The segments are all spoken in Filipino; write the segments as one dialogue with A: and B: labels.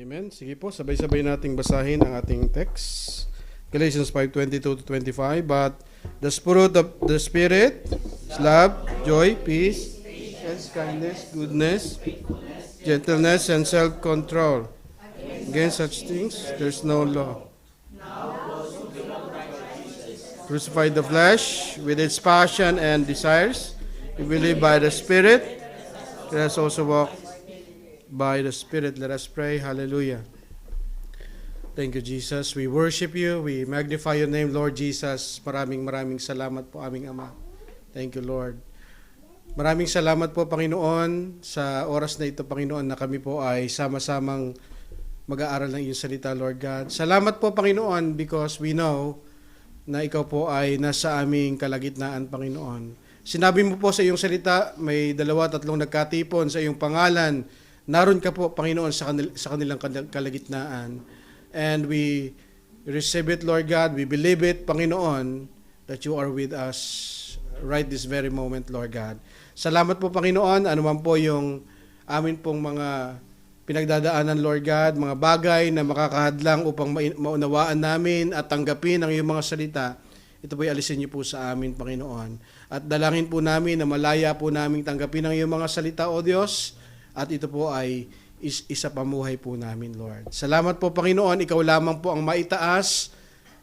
A: Amen. Sige po, sabay-sabay nating basahin ang ating text. Galatians 5:22 to 25. But the fruit of the Spirit is love, joy, peace, patience, kindness, goodness, gentleness, and self-control. Against such things, there's no law. Crucify the flesh with its passion and desires. We believe by the Spirit. Let us also walk by the Spirit. Let us pray. Hallelujah. Thank you, Jesus. We worship you. We magnify your name, Lord Jesus. Maraming salamat po, aming Ama. Thank you, Lord. Maraming salamat po, Panginoon, sa oras na ito, Panginoon, na kami po ay sama-samang mag-aaral ng iyong salita, Lord God. Salamat po, Panginoon, because we know na ikaw po ay nasa aming kalagitnaan, Panginoon. Sinabi mo po sa iyong salita, may 2-3 nagkatipon sa iyong pangalan. Naroon ka po, Panginoon, sa kanilang kalagitnaan. And we receive it, Lord God. We believe it, Panginoon, that you are with us right this very moment, Lord God. Salamat po, Panginoon. Ano man po yung amin pong mga pinagdadaanan, Lord God, mga bagay na makakahadlang upang maunawaan namin at tanggapin ang iyong mga salita, ito po'y alisin niyo po sa amin, Panginoon. At dalangin po namin na malaya po namin tanggapin ang iyong mga salita, O Diyos, at ito po ay isa pamuhay po namin, Lord. Salamat po, Panginoon. Ikaw lamang po ang maitaas.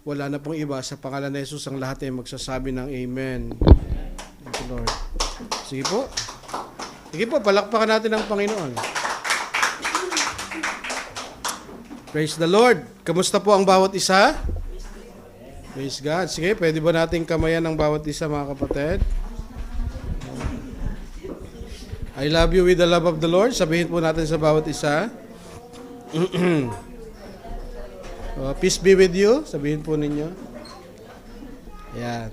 A: Wala na pong iba. Sa pangalan ni Jesus, ang lahat ay magsasabi ng Amen. Thank you, Lord. Sige po. Sige po, palakpakan natin ang Panginoon. Praise the Lord. Kamusta po ang bawat isa? Praise God. Sige, pwede ba nating kamayan ng bawat isa, mga kapatid? I love you with the love of the Lord. Sabihin po natin sa bawat isa. Peace be with you. Sabihin po ninyo. Ayan.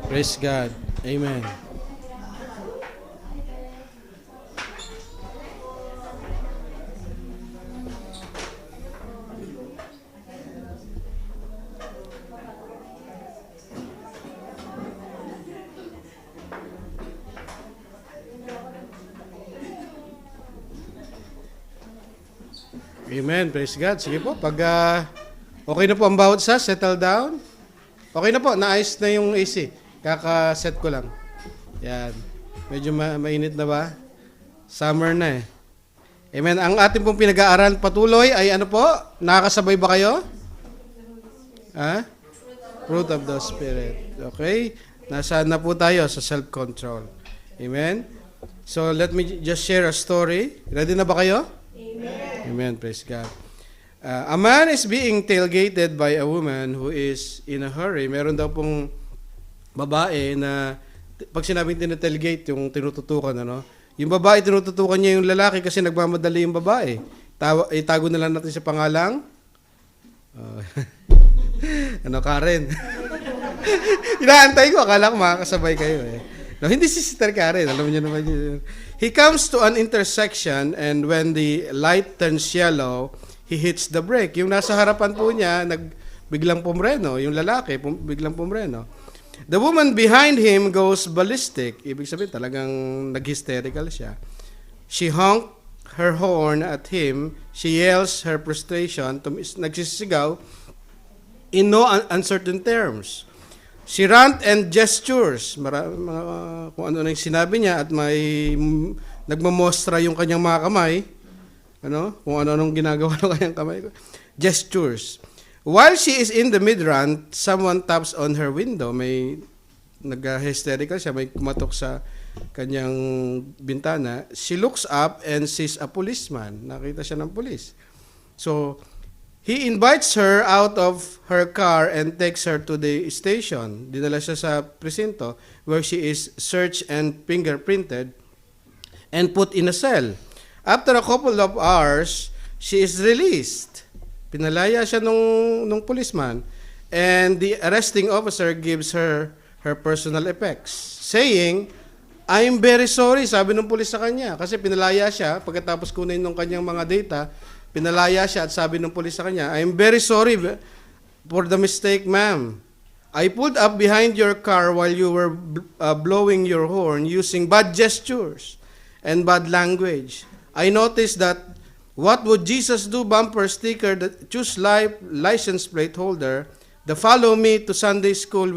A: Praise God. Amen. Amen. Praise God. Sige po. Pag okay na po ang bawat isa, settle down. Okay na po. Naayos na yung AC. Kaka-set ko lang. Yan. Medyo mainit na ba? Summer na eh. Amen. Ang ating pong pinag-aaral patuloy ay ano po? Nakakasabay ba kayo? Ha? Fruit of the Spirit. Okay? Nasaan na po tayo? Sa self-control. Amen. So, let me just share a story. Ready na ba kayo? Amen. Praise God. A man is being tailgated by a woman who is in a hurry. Meron daw pong babae na pag sinabing tinatailgate, yung tinututukan, ano? Yung babae, tinututukan niya yung lalaki kasi nagmamadali yung babae. Itago na lang natin sa pangalang Karen. Inaantay ko, akala ko makakasabay kayo eh. No, hindi si Sister Karen, alam niyo naman yun. He comes to an intersection and when the light turns yellow, he hits the brake. Yung nasa harapan po niya, biglang pumreno. Yung lalaki, biglang pumreno. The woman behind him goes ballistic. Ibig sabihin, talagang nag-hysterical siya. She honked her horn at him. She yells her frustration. Nagsisigaw in no uncertain terms. She rant and gestures, kung ano yung sinabi niya at may nagmamostra yung kanyang mga kamay, kung ano-anong ginagawa ng kanyang kamay. Gestures. While she is in the mid-rant, someone taps on her window. May nag-hysterical siya, may kumatok sa kanyang bintana. She looks up and sees a policeman. Nakita siya ng police. So, he invites her out of her car and takes her to the station. Dinala siya sa presinto where she is searched and fingerprinted and put in a cell. After a couple of hours, she is released. Pinalaya siya nung policeman and the arresting officer gives her her personal effects, saying, "I'm very sorry," sabi ng pulis sa kanya, kasi pinalaya siya pagkatapos kunin ng kanyang mga data. Pinalaya siya at sabi ng pulis sa kanya, "I'm very sorry for the mistake, ma'am. I pulled up behind your car while you were blowing your horn using bad gestures and bad language. I noticed that what would Jesus do bumper sticker, the choose life license plate holder, the follow me to Sunday school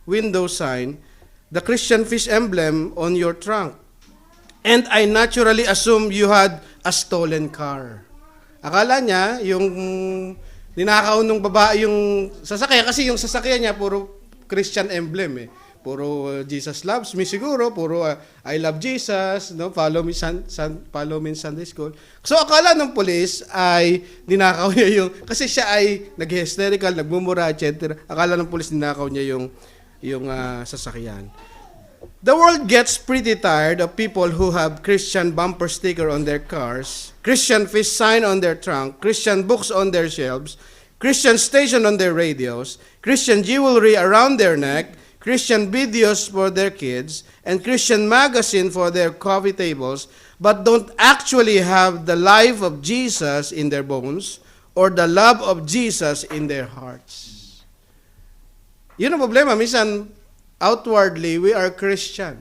A: window sign, the Christian fish emblem on your trunk. And I naturally assumed you had a stolen car. Akala niya yung ninakaw nung babae yung sasakyan, kasi yung sasakyan niya puro Christian emblem eh. Puro Jesus loves me siguro, puro I love Jesus, no? Follow me in Sunday school. So akala ng pulis ay ninakaw niya yung, kasi siya ay nag-hysterical, nagmumura, etc. Akala ng pulis ninakaw niya yung sasakyan. The world gets pretty tired of people who have Christian bumper sticker on their cars, Christian fish sign on their trunk, Christian books on their shelves, Christian station on their radios, Christian jewelry around their neck, Christian videos for their kids, and Christian magazine for their coffee tables, but don't actually have the life of Jesus in their bones or the love of Jesus in their hearts. Yun ang problema. Minsan, outwardly, we are Christian,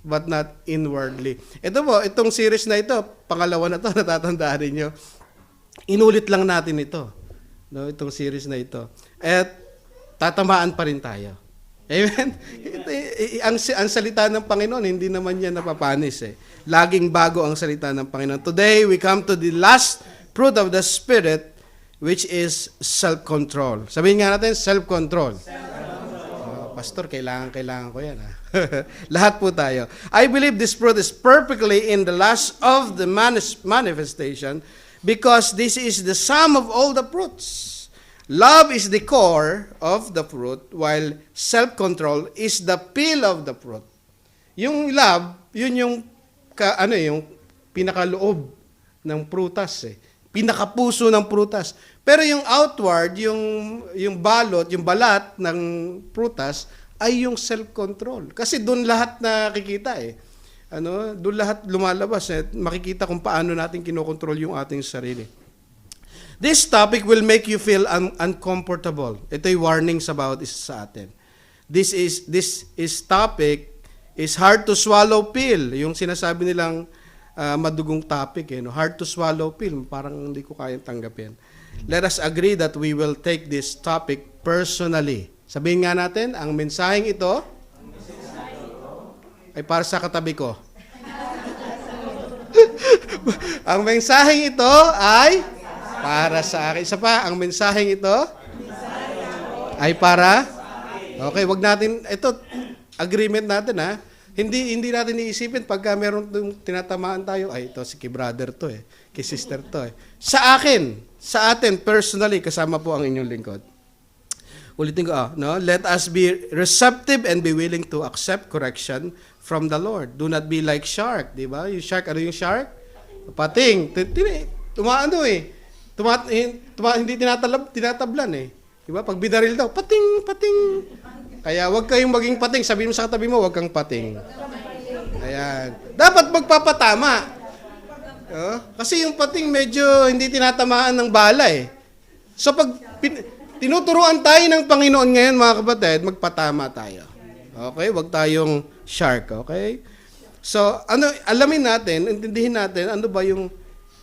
A: but not inwardly. Ito po, itong series na ito, pangalawa na ito, natatandaan ninyo. Inulit lang natin ito, no, itong series na ito. At tatamaan pa rin tayo. Amen? Ang salita ng Panginoon, hindi naman yan napapanis eh. Laging bago ang salita ng Panginoon. Today, we come to the last fruit of the Spirit, which is self-control. Sabihin nga natin, self-control. Pastor, kailangan ko yan. Lahat po tayo. I believe this fruit is perfectly in the last of the manifestation because this is the sum of all the fruits. Love is the core of the fruit while self-control is the peel of the fruit. Yung love, yun yung yung pinakaloob ng prutas eh. Pinakapuso ng prutas. Pero yung outward, yung balot, yung balat ng prutas ay yung self-control. Kasi doon lahat nakikita eh. Doon lahat lumalabas eh. Makikita kung paano natin kinokontrol yung ating sarili. This topic will make you feel uncomfortable. Ito'y warnings about sa atin. This topic is hard to swallow pill. Yung sinasabi nilang madugong topic, hard to swallow pill. Parang hindi ko kayang tanggapin. Let us agree that we will take this topic personally. Sabihin nga natin, ang mensaheng ito ay para sa katabi ko. Ang mensaheng ito ay para sa akin. Isa pa, ang mensaheng ito ay para. Okay, wag natin, ito, agreement natin ha. Hindi natin iisipin pagka meron tinatamaan tayo, ay ito si brother to eh, kay sister to eh. Sa atin personally, kasama po ang inyong lingkod. Ulitin ko, no? Let us be receptive and be willing to accept correction from the Lord. Do not be like shark, di ba? Yung shark, ano yung shark? Pating. Tumaano eh. Hindi tinatablan eh. Diba? Pag binaril daw, pating. Kaya wag kayong maging pating. Sabihin mo sa katabi mo, wag kang pating. Ayan. Dapat magpapatama. Kasi yung pating medyo hindi tinatamaan ng bala eh. So pag tinuturuan tayo ng Panginoon ngayon, mga kapatid, magpatama tayo. Okay? Wag tayong shark. Okay? So, alamin natin, intindihin natin, ano ba yung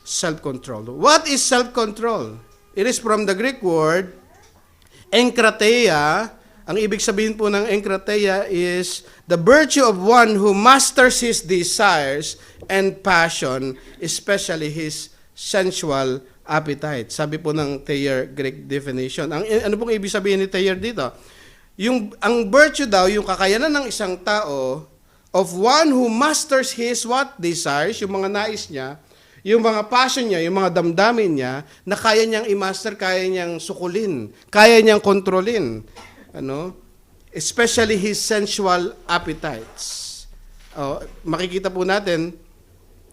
A: self-control. What is self-control? It is from the Greek word enkrateia. Ang ibig sabihin po ng enkrateia is the virtue of one who masters his desires and passion, especially his sensual appetite. Sabi po ng Thayer Greek definition. Ano pong ibig sabihin ni Thayer dito? Ang virtue daw, yung kakayanan ng isang tao of one who masters his what? Desires, yung mga nais niya, yung mga passion niya, yung mga damdamin niya, na kaya niyang i-master, kaya niyang sukulin, kaya niyang kontrolin. Especially his sensual appetites. Makikita po natin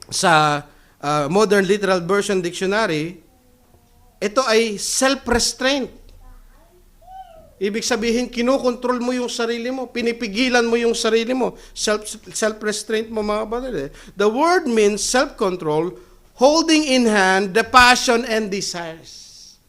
A: sa Modern Literal Version Dictionary, ito ay self-restraint. Ibig sabihin, kinokontrol mo yung sarili mo, pinipigilan mo yung sarili mo, self-restraint mo, mga kapatid. The word means self-control, holding in hand the passion and desires.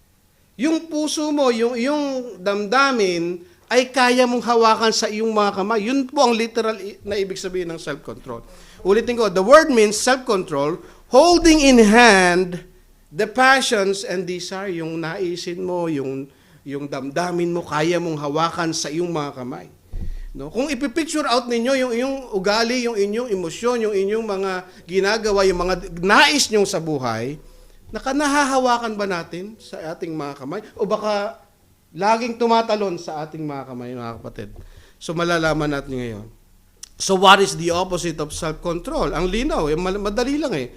A: Yung puso mo, yung iyong damdamin, ay kaya mong hawakan sa iyong mga kamay. Yun po ang literal na ibig sabihin ng self-control. Ulitin ko, the word means self-control, holding in hand the passions and desire. Yung naisin mo, yung damdamin mo, kaya mong hawakan sa iyong mga kamay. No? Kung ipipicture out ninyo yung inyong ugali, yung inyong emosyon, yung inyong mga ginagawa, yung mga nais nyo sa buhay, nahahawakan ba natin sa ating mga kamay? O baka laging tumatalon sa ating mga kamay, mga kapatid? So malalaman natin ngayon. So what is the opposite of self-control? Ang linaw, madali lang eh.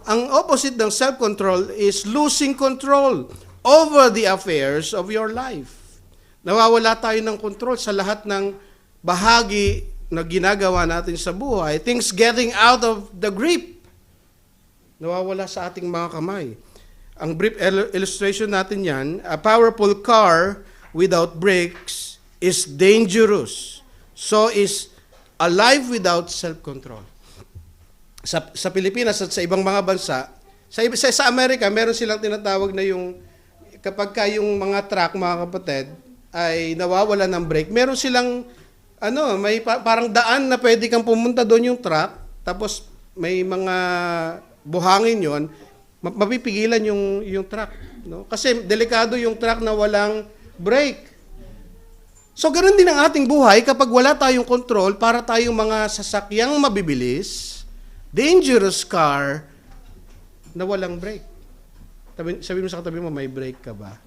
A: Ang opposite ng self-control is losing control over the affairs of your life. Nawawala tayo ng control sa lahat ng bahagi na ginagawa natin sa buhay. Things getting out of the grip. Nawawala sa ating mga kamay. Ang brief illustration natin yan, a powerful car without brakes is dangerous. So is a life without self-control. Sa Pilipinas at sa ibang mga bansa, sa Amerika, meron silang tinatawag na yung, kapag yung mga truck, mga kapatid, ay nawawala ng brake, meron silang, may parang daan na pwede kang pumunta doon yung truck, tapos may mga buhangin yon, mapipigilan yung truck. No? Kasi delikado yung truck na walang brake. So, ganoon din ang ating buhay kapag wala tayong control para tayong mga sasakyang mabibilis, dangerous car na walang brake. Sabi mo sa katabi mo, may brake ka ba?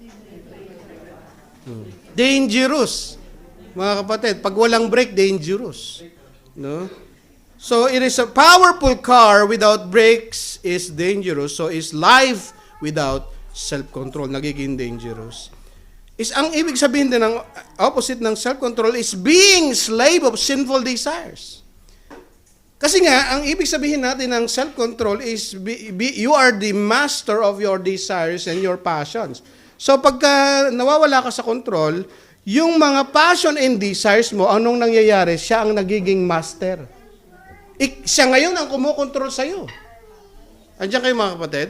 A: Dangerous. Mga kapatid, pag walang brake, dangerous. No? So, it is a powerful car without brakes is dangerous. So, is life without self-control. Nagiging dangerous. Ang ibig sabihin din ng opposite ng self-control is being slave of sinful desires. Kasi nga, ang ibig sabihin natin ng self-control is you are the master of your desires and your passions. So pagka nawawala ka sa control, yung mga passion and desires mo, anong nangyayari? Siya ang nagiging master. Siya ngayon ang kumukontrol sa'yo. Andiyan kayo mga kapatid?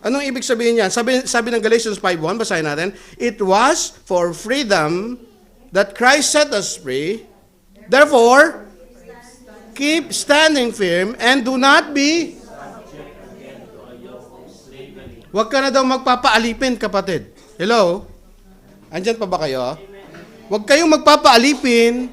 A: Anong ibig sabihin niyan? Sabi ng Galatians 5:1, basahin natin, it was for freedom that Christ set us free. Therefore, keep standing firm and do not be... Huwag ka na daw magpapaalipin, kapatid. Hello? Andyan pa ba kayo? Huwag kayong magpapaalipin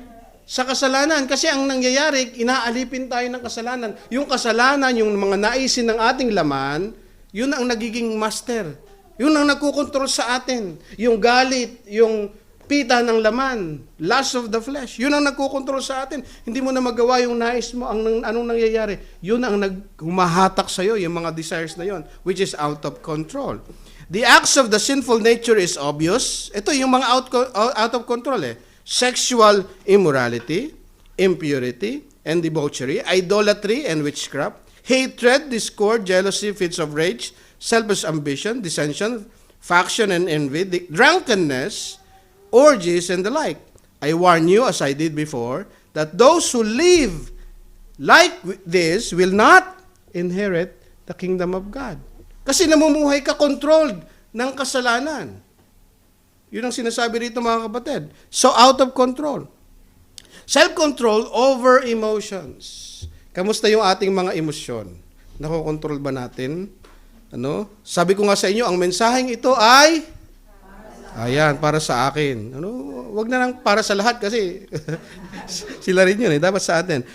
A: sa kasalanan. Kasi ang nangyayari, inaalipin tayo ng kasalanan. Yung kasalanan, yung mga naisin ng ating laman, yun ang nagiging master. Yun ang nagkukontrol sa atin. Yung galit, yung pita ng laman, lust of the flesh, yun ang nagkukontrol sa atin. Hindi mo na magawa yung nais mo. Anong nangyayari? Yun ang humahatak sa'yo, yung mga desires na yun, which is out of control. The acts of the sinful nature is obvious. Ito yung mga out of control eh. Sexual immorality, impurity, and debauchery, idolatry and witchcraft, hatred, discord, jealousy, fits of rage, selfish ambition, dissension, faction and envy, drunkenness, orgies, and the like. I warn you, as I did before, that those who live like this will not inherit the kingdom of God. Kasi namumuhay ka controlled ng kasalanan. Yun ang sinasabi rito mga kapatid. So out of control. Self-control over emotions. Kamusta yung ating mga emosyon? Nakokontrol ba natin? Sabi ko nga sa inyo, ang mensaheng ito ay para sa akin. Wag na lang para sa lahat kasi sila rin yun dapat sa atin.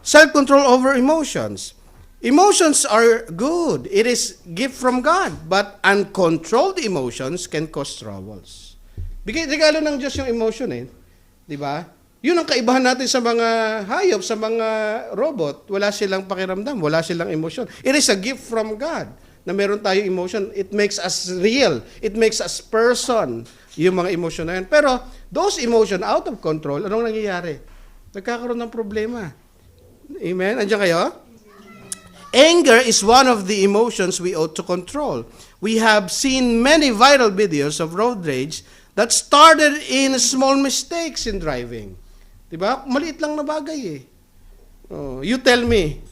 A: Self-control over emotions. Emotions are good. It is gift from God. But uncontrolled emotions can cause troubles. Regalo ng Diyos yung emotion Di ba? Yun ang kaibahan natin sa mga hayop, sa mga robot. Wala silang pakiramdam, wala silang emotion. It is a gift from God na meron tayong emotion. It makes us real. It makes us person, yung mga emotion na yun. Pero those emotion out of control, anong nangyayari? Nagkakaroon ng problema. Amen? Andiyan kayo? Anger is one of the emotions we ought to control. We have seen many viral videos of road rage that started in small mistakes in driving. Diba? Maliit lang na bagay you tell me.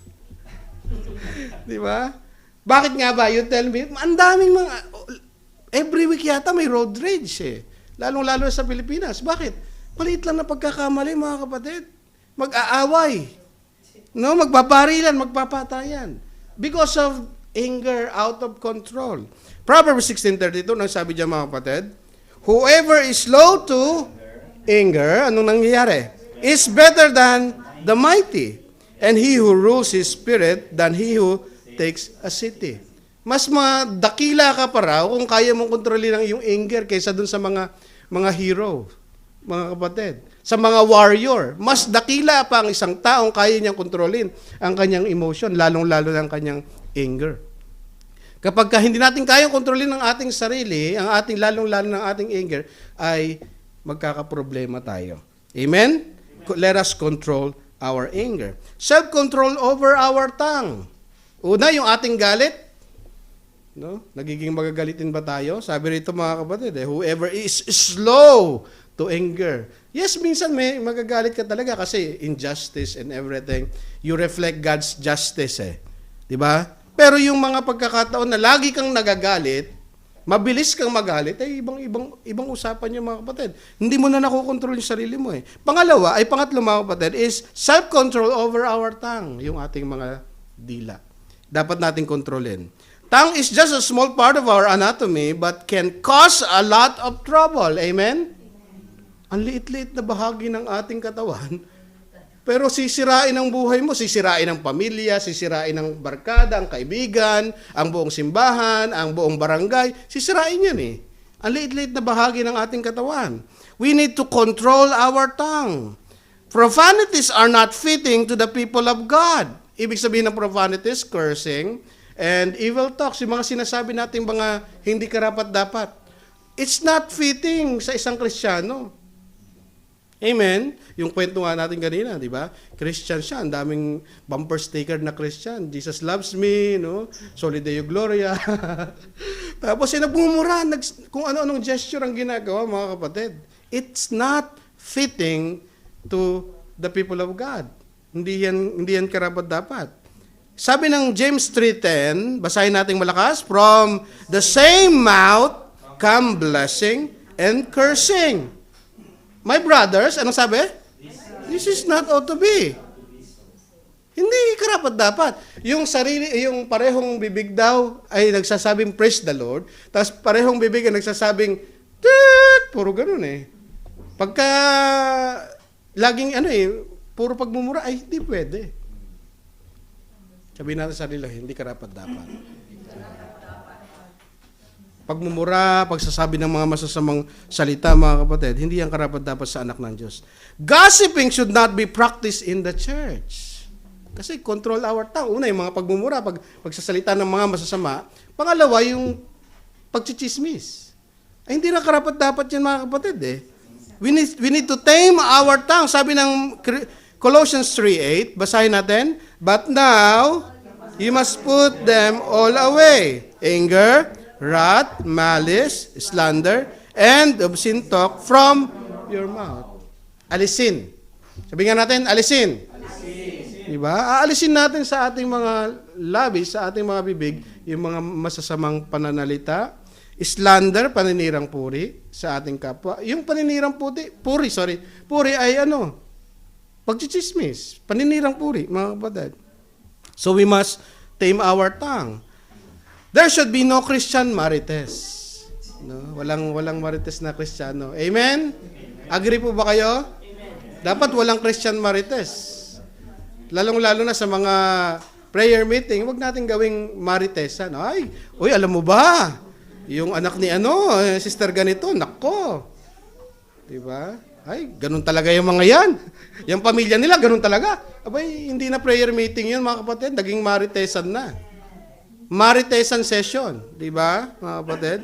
A: Diba? Bakit nga ba? You tell me. Ang daming mga Every week yata may road rage eh. Lalong-lalo sa Pilipinas. Bakit? Maliit lang na pagkakamali, mga kapatid. Mag-aaway. No, magbabarilan, magpapatayan. Because of anger out of control. Proverbs 16:32, nang sabi diyan, mga kapatid, whoever is slow to anger, anong nangyayari? Is better than the mighty, and he who rules his spirit than he who takes a city. Mas madakila ka pa raw kung kaya mong kontrolin ang iyong anger kaysa dun sa mga hero, mga kapatid. Sa mga warrior, mas dakila pa ang isang taong kaya niyang kontrolin ang kanyang emotion, lalong-lalo ng kanyang anger. Kapag hindi natin kayang kontrolin ang ating sarili, ang ating lalong-lalo ng ating anger, ay magkakaproblema tayo. Amen? Let us control our anger. Self-control over our tongue. Una, yung ating galit. No? Nagiging magagalitin ba tayo? Sabi rito, mga kapatid, whoever is slow to anger. Yes, minsan may magagalit ka talaga kasi injustice and everything. You reflect God's justice eh. 'Di ba? Pero yung mga pagkakataon na lagi kang nagagalit, mabilis kang magalit, ay ibang usapan yung mga kapatid. Hindi mo na nakokontrol yung sarili mo eh. Pangatlo mga kapatid is self-control over our tongue, yung ating mga dila. Dapat nating kontrolin. Tongue is just a small part of our anatomy but can cause a lot of trouble. Amen? Ang liit-liit na bahagi ng ating katawan, pero sisirain ang buhay mo, sisirain ang pamilya, sisirain ang barkada, ang kaibigan, ang buong simbahan, ang buong barangay, sisirain yan eh. Ang liit-liit na bahagi ng ating katawan. We need to control our tongue. Profanities are not fitting to the people of God. Ibig sabihin ng profanities, cursing, and evil talks, yung mga sinasabi nating mga hindi karapat-dapat. It's not fitting sa isang Kristiyano. Amen? Yung kwento nga natin kanina, di ba? Christian siya, ang daming bumper sticker na Christian. Jesus loves me, no? Soli Deo Gloria. Tapos nagmumura, kung ano-anong gesture ang ginagawa, mga kapatid. It's not fitting to the people of God. Hindi yan karapat-dapat. Sabi ng James 3:10, basahin natin malakas, from the same mouth come blessing and cursing. My brothers, anong sabi? This is not ought to be. Hindi karapat-dapat. Yung parehong bibig daw ay nagsasabing praise the Lord, tapos parehong bibig ay nagsasabing puro ganun eh. Pagka laging puro pagmumura, ay hindi pwede. Sabihin natin sa sarili, hindi karapat-dapat. Pagmumura, pagsasabi ng mga masasamang salita, mga kapatid, hindi yan karapat-dapat sa anak ng Diyos. Gossiping should not be practiced in the church. Kasi control our tongue. Una, yung mga pagmumura, pagsasalita ng mga masasama. Pangalawa, yung pagchichismis. Ay, hindi na karapat-dapat yan, mga kapatid eh. We need to tame our tongue. Sabi ng Colossians 3:8, basahin natin, but now, you must put them all away. Anger, wrath, malice, slander, and obscene talk from your mouth. Alisin. Sabi nga natin, alisin. Diba? Aalisin natin sa ating mga labi, sa ating mga bibig, yung mga masasamang pananalita, slander, paninirang puri sa ating kapwa. Yung paninirang puri ay pagchichismis, paninirang puri, mga kapatid. So we must tame our tongue. There should be no Christian marites. No? Walang marites na Kristiyano. Amen? Agree po ba kayo? Amen. Dapat walang Christian marites. Lalong-lalo na sa mga prayer meeting, wag natin gawing maritesan. Uy, alam mo ba? Yung anak ni sister ganito, nako. Diba? Ay, ganun talaga yung mga yan. Yung pamilya nila, ganun talaga. Abay, hindi na prayer meeting yun, mga kapatid. Naging maritesan na. Maritesan session, di ba, mga kapatid?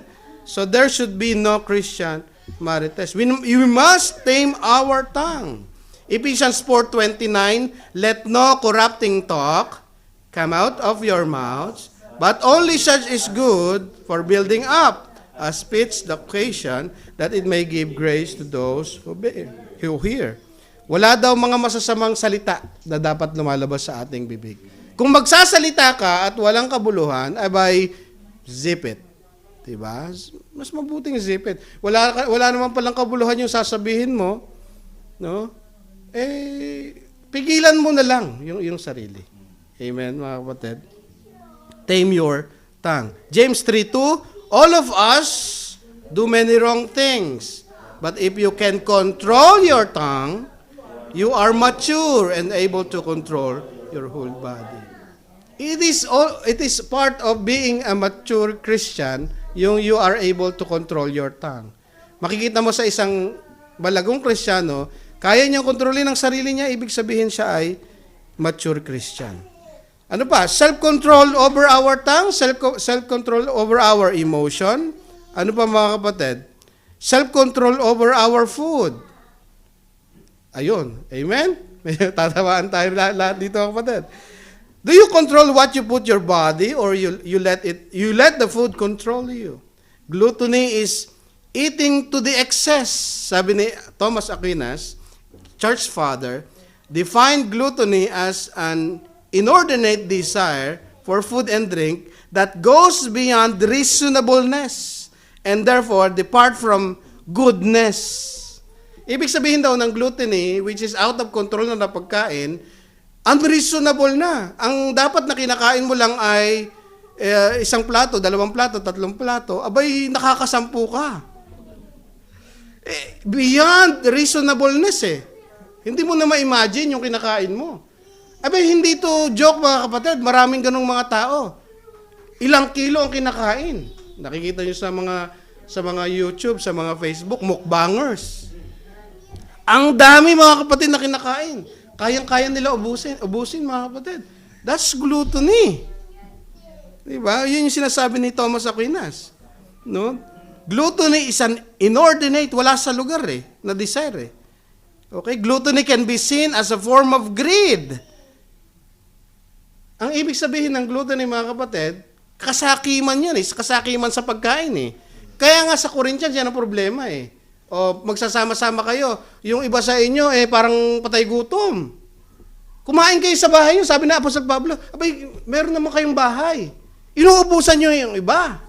A: So there should be no Christian marites. We must tame our tongue. Ephesians 4:29, let no corrupting talk come out of your mouths, but only such is good for building up, as fits the occasion, that it may give grace to those who hear. Wala daw mga masasamang salita na dapat lumalabas sa ating bibig. Kung magsasalita ka at walang kabuluhan, abay, zip it. Diba? Mas mabuting zip it. Wala naman palang kabuluhan yung sasabihin mo, no? Pigilan mo na lang yung sarili. Amen, mga kapatid. Tame your tongue. James 3:2, all of us do many wrong things. But if you can control your tongue, you are mature and able to control your whole body. It is part of being a mature Christian, yung you are able to control your tongue. Makikita mo sa isang balagong Kristiyano, kaya niyang kontrolin ang sarili niya, ibig sabihin siya ay mature Christian. Ano pa? Self-control over our tongue, self-control over our emotion. Ano pa mga kapatid? Self-control over our food. Ayun. Amen? Tatawaan tayo lahat dito kapatid. Do you control what you put your body or you let the food control you? Gluttony is eating to the excess. Sabi ni Thomas Aquinas, church father, defined gluttony as an inordinate desire for food and drink that goes beyond reasonableness and therefore depart from goodness. Ibig sabihin daw ng gluttony, which is out of control na pagkain, unreasonable na. Ang dapat na kinakain mo lang ay isang plato, 2 plato, 3 plato, abay nakakasampu ka. Beyond reasonableness Hindi mo na ma-imagine yung kinakain mo. Abay, hindi to joke mga kapatid. Maraming ganong mga tao. Ilang kilo ang kinakain. Nakikita nyo sa mga YouTube, sa mga Facebook, mukbangers. Ang dami mga kapatid na kinakain. Kayang-kaya nila ubusin mga kapatid. That's gluttony. Diba? Yun yung sinasabi ni Thomas Aquinas. No? Gluttony is an inordinate, wala sa lugar na desire Okay? Gluttony can be seen as a form of greed. Ang ibig sabihin ng gluttony, mga kapatid, kasakiman yan kasakiman sa pagkain Kaya nga sa Corinthians, yan ang problema O magsasama-sama kayo, yung iba sa inyo, parang patay gutom. Kumain kayo sa bahay nyo, sabi na Apostol Pablo, abay, meron naman kayong bahay. Inuubusan nyo yung iba.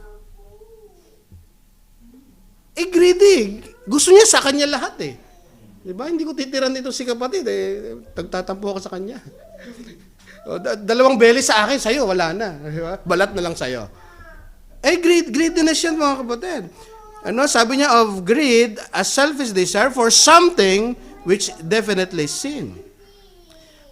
A: Greedy. Gusto niya sa kanya lahat Diba? Hindi ko titiran dito si kapatid tagtatampo ako sa kanya. 2 belly sa akin, sa'yo, wala na. Diba? Balat na lang sa'yo. Greediness yan mga kapatid. Sabi niya of greed, a selfish desire for something which definitely sin.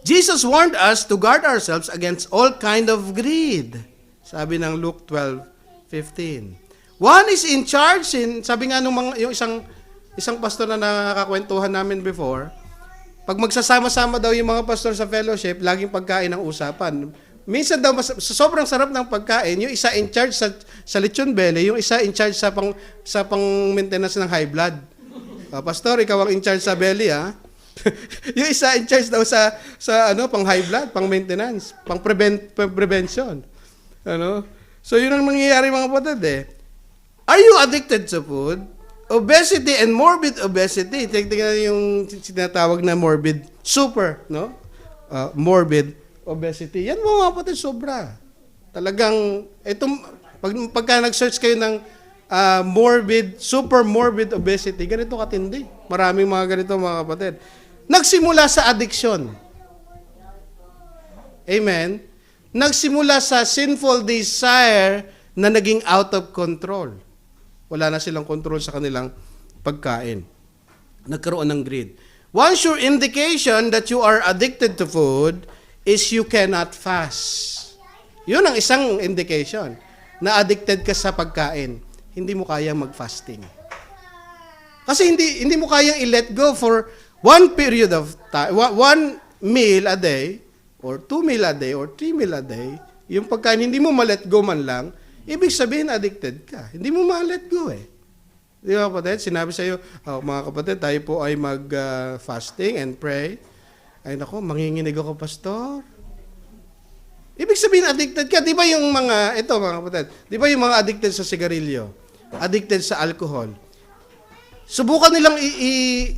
A: Jesus warned us to guard ourselves against all kind of greed. Sabi ng Luke 12:15. One is in charge sabi nga yung isang pastor na nakakwentuhan namin before, pag magsasama-sama daw yung mga pastor sa fellowship, laging pagkain ang usapan. Minsan daw, sobrang sarap ng pagkain, yung isa in charge sa lechon belly, yung isa in charge sa pang-maintenance ng high blood. Pastor, ikaw ang in charge sa belly, yung isa in charge daw sa pang-high blood, pang-maintenance, pang-prevention. So, yun ang nangyayari mga kapatid Are you addicted to food? Obesity and morbid obesity. Tingnan yung sinatawag na morbid, morbid obesity. Yan mga kapatid, sobra. Talagang, pagka nag-search kayo ng super morbid obesity, ganito katindi. Maraming mga ganito mga kapatid. Nagsimula sa addiction. Amen? Nagsimula sa sinful desire na naging out of control. Wala na silang control sa kanilang pagkain. Nagkaroon ng greed. One sure indication that you are addicted to food is you cannot fast. Yun ang isang indication na addicted ka sa pagkain. Hindi mo kayang mag-fasting. Kasi hindi mo kayang i-let go for one period of time, one meal a day, or 2 meal a day, or 3 meal a day. Yung pagkain, hindi mo ma-let go man lang, ibig sabihin, addicted ka. Hindi mo ma-let go Di ba kapatid? Sinabi sa iyo, mga kapatid, tayo po ay mag-fasting and pray. Ay nako, manginginig ako, pastor. Ibig sabihin, addicted ka. Di ba yung mga kapatid, di ba yung mga addicted sa sigarilyo? Addicted sa alcohol? Subukan nilang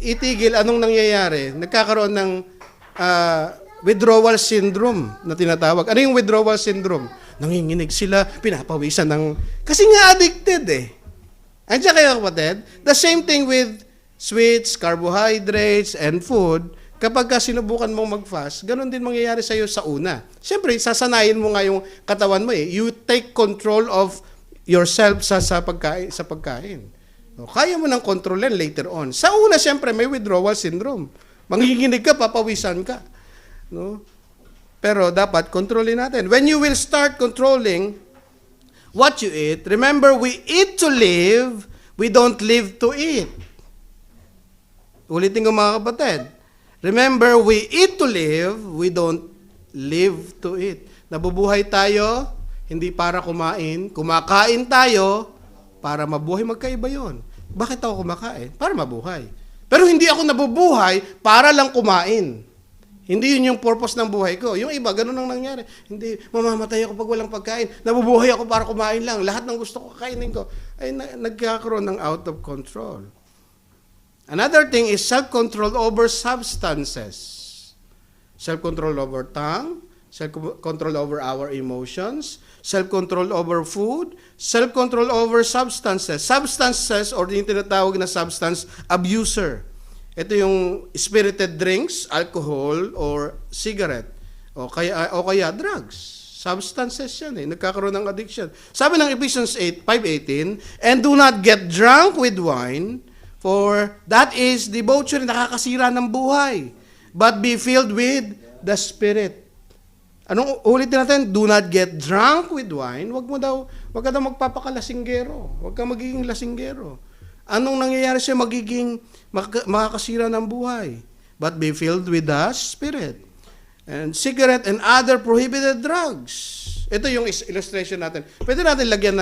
A: itigil, anong nangyayari? Nagkakaroon ng withdrawal syndrome na tinatawag. Ano yung withdrawal syndrome? nanginginig sila, pinapawisan ng... Kasi nga addicted eh. Andiyan kayo kapatid? The same thing with sweets, carbohydrates, and food. Kapag ka sinubukan mong mag-fast, ganun din mangyayari sa iyo sa una. Siyempre, sasanayin mo nga yung katawan mo eh. You take control of yourself sa pagkain. No, kaya mo nang kontrolin later on. Sa una, siyempre, may withdrawal syndrome. Manginginig ka, papawisan ka. No? Pero dapat kontrolin natin. When you will start controlling what you eat, remember, we eat to live, we don't live to eat. Ulitin ko mga kapatid. Remember, we eat to live, we don't live to eat. Nabubuhay tayo, hindi para kumain. Kumakain tayo, para mabuhay. Magkaiba yon. Bakit ako kumakain? Para mabuhay. Pero hindi ako nabubuhay para lang kumain. Hindi yun yung purpose ng buhay ko. Yung iba, ganun ang nangyari. Hindi, mamamatay ako pag walang pagkain. Nabubuhay ako para kumain lang. Lahat ng gusto ko kainin ko. Ay, nagkakaroon ng out of control. Another thing is self-control over substances. Self-control over tongue, self-control over our emotions, self-control over food, self-control over substances. Substances, or yung tinatawag na substance abuser. Ito yung spirited drinks, alcohol, or cigarette, o kaya drugs. Substances yan eh. Nagkakaroon ng addiction. Sabi ng Ephesians 5:18, and do not get drunk with wine, for that is debauchery, nakakasira ng buhay. But be filled with the Spirit. Anong ulitin natin? Do not get drunk with wine. Wag ka daw magpapakalasinggero. Wag ka magiging lasinggero. Anong nangyayari siya? Makakasira ng buhay. But be filled with the Spirit. And cigarette and other prohibited drugs. Ito yung illustration natin. Pwede natin lagyan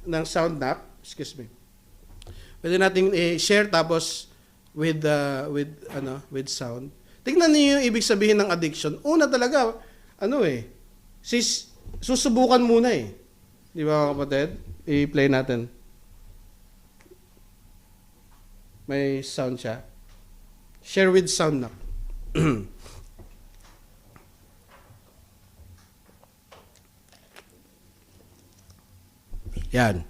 A: ng sound knock. Excuse me. Pwede natin i-share tapos with sound. Tingnan niyo yung ibig sabihin ng addiction. Una talaga, susubukan muna eh. Di ba mga kapatid? I-play natin. May sound siya. Share with sound na. Yan.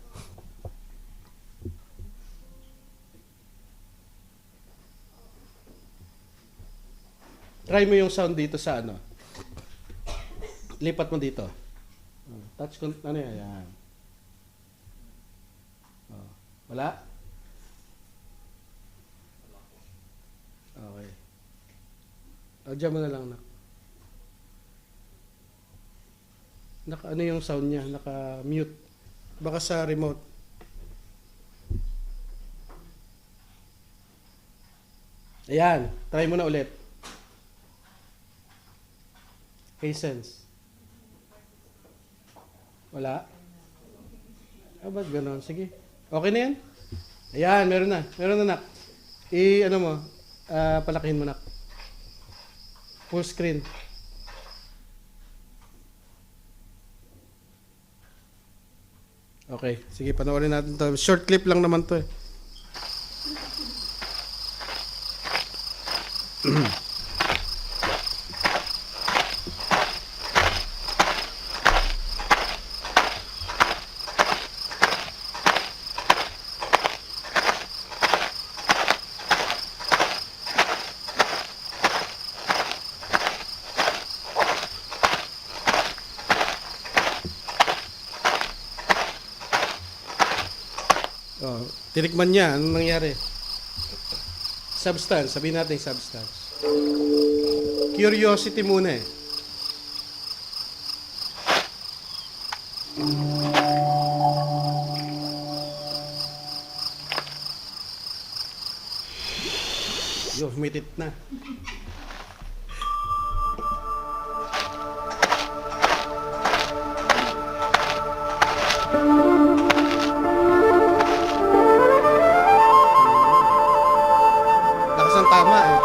A: Try mo yung sound dito sa lipat mo dito. Touch, yan. Wala? Okay. Diyan mo na lang na. Ano yung sound niya? Naka-mute. Baka sa remote. Ayan. Try mo na ulit. Hisense. Wala? Ba't gano'n? Sige. Okay na yan? Ayan, meron na. Meron na, nak. Palakihin mo, nak. Full screen. Okay. Sige, panoorin natin to. Short clip lang naman to eh. Tinikman niya, anong nangyari? Substance, sabihin natin substance. Curiosity muna eh. Humitit na. Tama eh.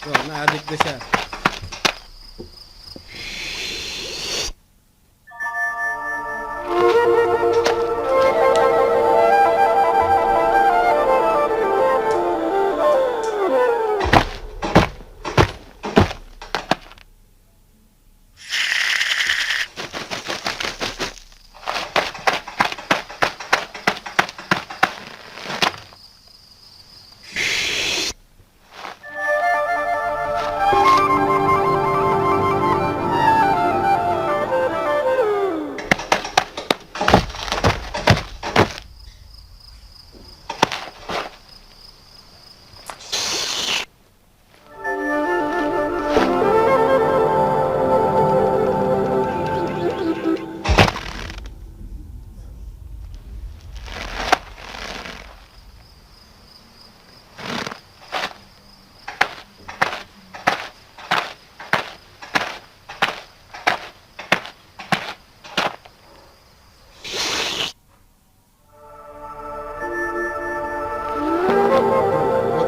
A: So, na-addict na siya.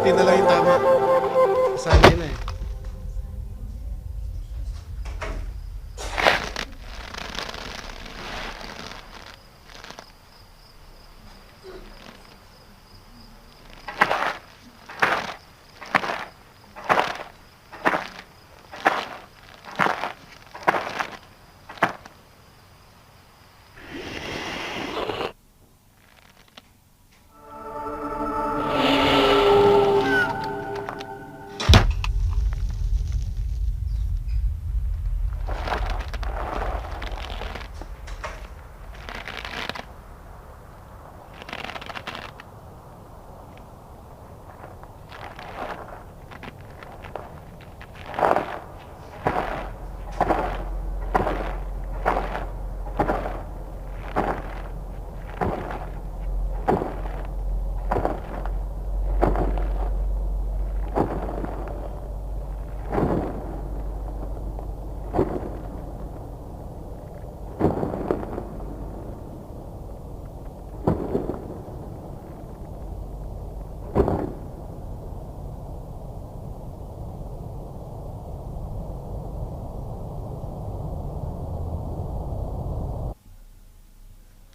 A: Buti na lang yung tama. Sabi na eh.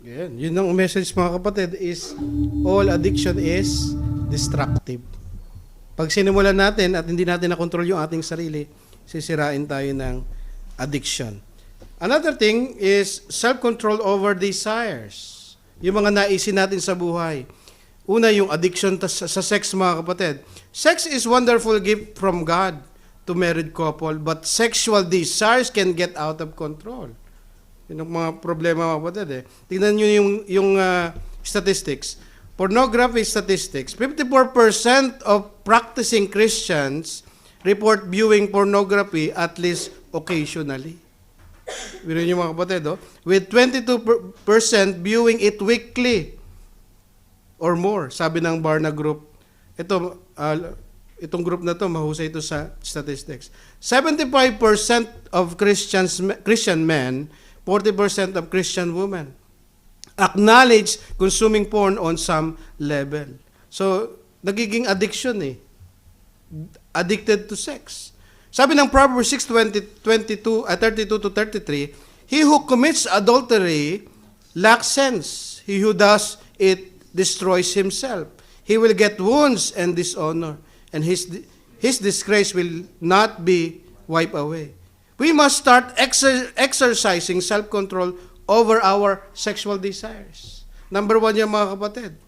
A: Yan. Yun ang message mga kapatid is all addiction is destructive. Pag sinimulan natin at hindi natin na-control yung ating sarili, sisirain tayo ng addiction. Another thing is self-control over desires. Yung mga naisin natin sa buhay. Una, yung addiction sa sex mga kapatid. Sex is wonderful gift from God to married couple, but sexual desires can get out of control. Yun ang mga problema mga kapatid eh. Tingnan nyo yung statistics. Pornography statistics. 54% of practicing Christians report viewing pornography at least occasionally. Biro nyo mga kapatid, oh? With 22% viewing it weekly or more, sabi ng Barna Group. Itong group na to, mahusay ito sa statistics. 75% of Christian men, 40% of Christian women acknowledge consuming porn on some level. So, nagiging addiction eh. Addicted to sex. Sabi ng Proverbs 6:32 to 33, he who commits adultery lacks sense. He who does it destroys himself. He will get wounds and dishonor, and his disgrace will not be wiped away. We must start exercising self-control over our sexual desires. Number 1 yan mga kapatid.